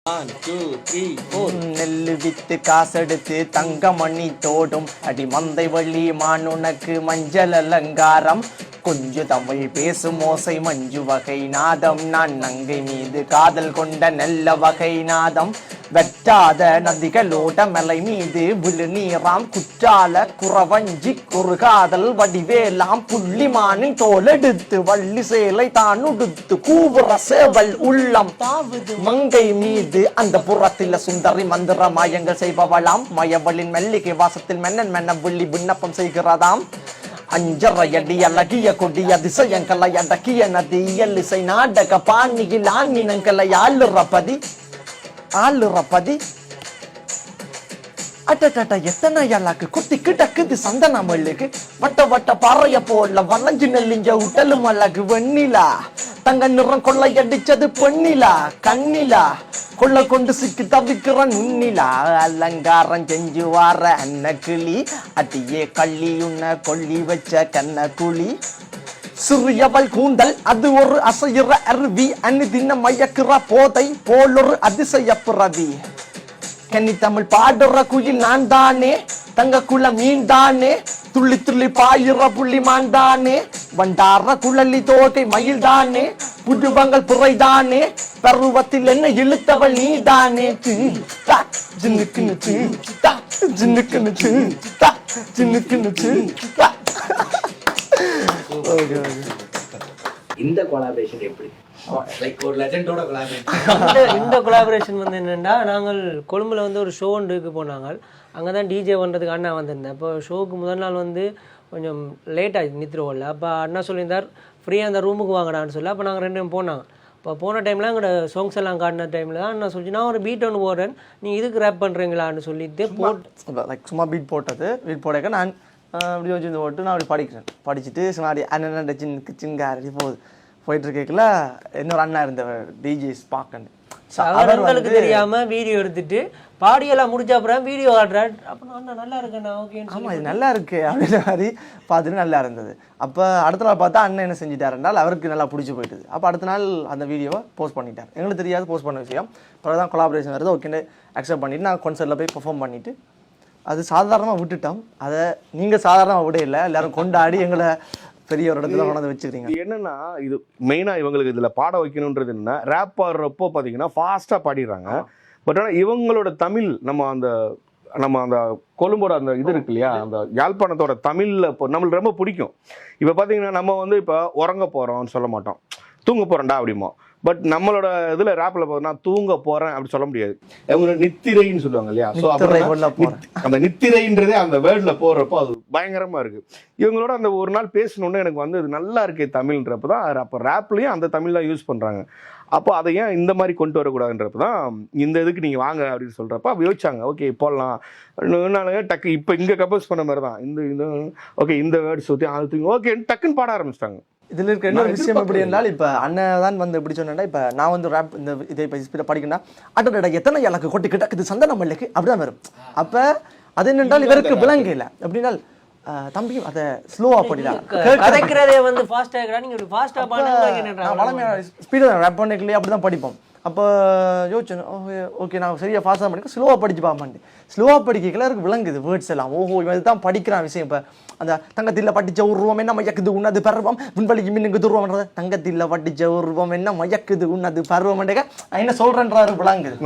1 2 3 4 நெல்லு வித்து காசெடுத்து தங்கமணி தோடும் அடி மந்தை வள்ளி மானுனக்கு மஞ்சள் அலங்காரம் கொஞ்சு தமிழ் பேசும் ஓசை மஞ்சு வகை நாதம் நான் நங்கை மீது காதல் கொண்ட நல்ல வகை நாதம் வெட்டாத நதிகளோட மலை மீது விழுநீராம் குற்றால குறவஞ்சி குறுகாதல் வடிவேலாம் புள்ளிமானின் தோலெடுத்து வள்ளி சேலை தான் உடுத்து கூவுற சேவல் உள்ளம் தாவுது மங்கை மீது அந்த புறத்தில் சுந்தரி மந்திர மாயங்கள் செய்பவளாம் மயவளின் மெல்லிகை வாசத்தில் மென்னன் மென்ன வில்லி விண்ணப்பம் செய்கிறதாம் அஞ்சரையடி அழகிய கொடிய அதிசயங்களை அடக்கிய நதி இயலிசை நாடக பாணியில் ஆண்மினங்களை ஆளுறப்பதி அட்டட்ட எத்தனை அழகு குத்தி கிடக்குது சந்தன மல்லுக்கு வட்ட வட்ட பாறைய போல வளைஞ்சு நெல்லிஞ்ச உடலும் அழகு வெண்ணிலா தங்க நிறம் கொள்ளையடிச்சது பொன்னிலா கண்ணிலா கொள்ள கொண்டு சிக்கி தவிக்கிற நுண்ணிலா அலங்காரம் செஞ்சு வார அன்ன கிளி அட்டியே கள்ளி உன்ன கொள்ளி வச்ச கண்ண குழி சிறியவள் கூந்தல் அது ஒரு அசையிற அருவி அன்னிதின மயக்கிற போதை போலொரு அதிசய பிறவி கன்னி தமிழ் பாடுற குயில் நான் தானே தங்க குல மீன் தானே துள்ளி துள்ளி பாயிற புள்ளி மான் தானே வண்டார குழலி தோகை மயில் தானே புதுவங்கள் புரை தானே பருவத்தில் என்ன இழுத்தவள் நீ தானே இந்த கொலாபரேஷன் எப்படி லைக் ஒரு லெஜெண்டோட கொலாபரேஷன் இந்த கொலாபரேஷன் வந்து என்னென்னா நாங்கள் கொழும்புல வந்து ஒரு ஷோ ஒன்றுக்கு போனாங்க அங்கே தான் டிஜே பண்ணுறதுக்கு அண்ணா வந்திருந்தேன் அப்போ ஷோவுக்கு முதல் நாள் வந்து கொஞ்சம் லேட் ஆகிடுச்சு நித்திரோவில் அப்போ அண்ணா சொல்லியிருந்தார் ஃப்ரீயாக அந்த ரூமுக்கு வாங்கடான்னு சொல்லி அப்போ நாங்கள் 2 பேரும் போனாங்க இப்போ போன டைமில் எங்களோட சாங்ஸ் எல்லாம் காட்டின டைமில் தான் நான் சொல்லி நான் ஒரு பீட் ஒன்று போடுறேன் நீங்கள் இதுக்கு ரேப் பண்ணுறீங்களான்னு சொல்லிட்டு லைக் சும்மா பீட் போட்டக்க நான் அப்படி வச்சு போட்டு நான் அப்படி படிச்சுட்டு சும்மா அண்ணன் சின்காரி போயிட்டு இருக்கல இன்னொரு அண்ணா இருந்தவர் டிஜேஸ் பார்க்கணும் அவர்களுக்கு தெரியாம வீடியோ எடுத்துட்டு பாடியெல்லாம் முடிச்ச அப்புறம் வீடியோ ஆடுறாரு அப்போ நான் நல்லா இருக்கேண்ணா ஓகேன்னு ஆமாம் இது நல்லா இருக்கு அப்படின்ற மாதிரி பார்த்துட்டு நல்லா இருந்தது அப்போ அடுத்த நாள் பார்த்தா அண்ணன் என்ன செஞ்சிட்டாருன்றால் அவருக்கு நல்லா பிடிச்சி போயிட்டுது அப்போ அடுத்த நாள் அந்த வீடியோவை போஸ்ட் பண்ணிட்டார் எங்களுக்கு தெரியாது போஸ்ட் பண்ண விஷயம் அப்புறம் தான் கொலாபரேஷன் வருது ஓகேன்னு அக்செப்ட் பண்ணிவிட்டு நான் கான்சர்ட்டில் போய் பெர்ஃபார்ம் பண்ணிவிட்டு அது சாதாரணமாக விட்டுட்டோம் அதை நீங்கள் சாதாரணமாக விட இல்லை எல்லோரும் கொண்டாடி எங்களை பெரிய ஒரு இடத்துல கொண்டாந்து வச்சுக்கிறீங்க. என்னன்னா இது மெயினாக இவங்களுக்கு இதில் பாட வைக்கணுன்றது என்ன ரேப் பாடுறப்போ பார்த்தீங்கன்னா ஃபாஸ்ட்டாக பாடிடுறாங்க. பட் ஆனால் இவங்களோட தமிழ் நம்ம அந்த கொழும்போட அந்த இது இருக்கு இல்லையா அந்த யாழ்ப்பாணத்தோட தமிழில் இப்போ நம்மளுக்கு ரொம்ப பிடிக்கும். இப்போ பார்த்தீங்கன்னா நம்ம வந்து இப்போ உறங்க போகிறோம்னு சொல்ல மாட்டோம், தூங்க போகிறோம்டா அப்படிமோ. பட் நம்மளோட இதில் ரேப்பில் பார்த்தோம்னா தூங்க போகிறேன் அப்படி சொல்ல முடியாது, அவங்க நித்திரைன்னு சொல்லுவாங்க இல்லையா. ஸோ அந்த நித்திரைன்றதே அந்த வேர்டில் போடுறப்போ அது பயங்கரமாக இருக்குது. இவங்களோட அந்த ஒரு நாள் பேசணுன்னு எனக்கு வந்து இது நல்லா இருக்கே தமிழ்ன்றப்ப தான் அப்போ ரேப்லேயும் அந்த தமிழ் தான் யூஸ் பண்ணுறாங்க. அப்போ அதை ஏன் இந்த மாதிரி கொண்டு வரக்கூடாதுன்றப்ப தான் இந்த இதுக்கு நீங்கள் வாங்க அப்படின்னு சொல்கிறப்ப யோசிச்சாங்க ஓகே போடலாம். நான் டக்கு இப்போ இங்கே கம்போஸ் பண்ண மாதிரி தான் இந்த ஓகே இந்த வேர்டு சுற்றி அது ஓகே டக்குன்னு பாட ஆரம்பிச்சிட்டாங்க. இதில் இருக்க இன்னொரு விஷயம் எப்படி இருந்தால் இப்போ அண்ணன் தான் வந்து எப்படி சொன்னேன்னா இப்போ நான் வந்து ரேப் இந்த இதை இப்போ படிக்கணும்னா அட்டோட எத்தனை எனக்கு கொட்டி கிட்டக்குது சந்தன மல்லுக்கு அப்படிதான் வரும். அப்போ அது என்னென்றால் இவருக்கு விளங்க இல்லை அப்படின்னா தம்பி அதை ஸ்லோவாக படிக்கலாம் கதைக்கிறதே வந்து ஃபாஸ்ட்டாக நீங்கள் ஃபாஸ்ட்டாக பாடுங்க வளமையாக ஸ்பீடாக ரேப் பண்ணிக்கலையே அப்படி தான் படிப்போம். அப்போ யோசிச்சேன் ஓகே நான் சரியாக ஃபாஸ்ட்டாக படிக்க ஸ்லோவாக படிச்சு பார்ப்பேன். ஸ்லோவாக படிக்கல இருக்கு விளங்குது வேர்ட்ஸ் எல்லாம். ஓஹோ இவன் இதுதான் படிக்கிறான் விஷயம். இப்போ அந்த தங்கத்தில் பட்டிச்ச உருவம் என்ன மயக்குது உன்னது பருவம் விண்வெளிக்கு மின்னுக்கு துருவம்ன்றது தங்கத்தில் பட்டிச்ச உருவம் என்ன மயக்குது உன்னது பருவம் என்ன சொல்கிறேன்றாரு விளங்குது.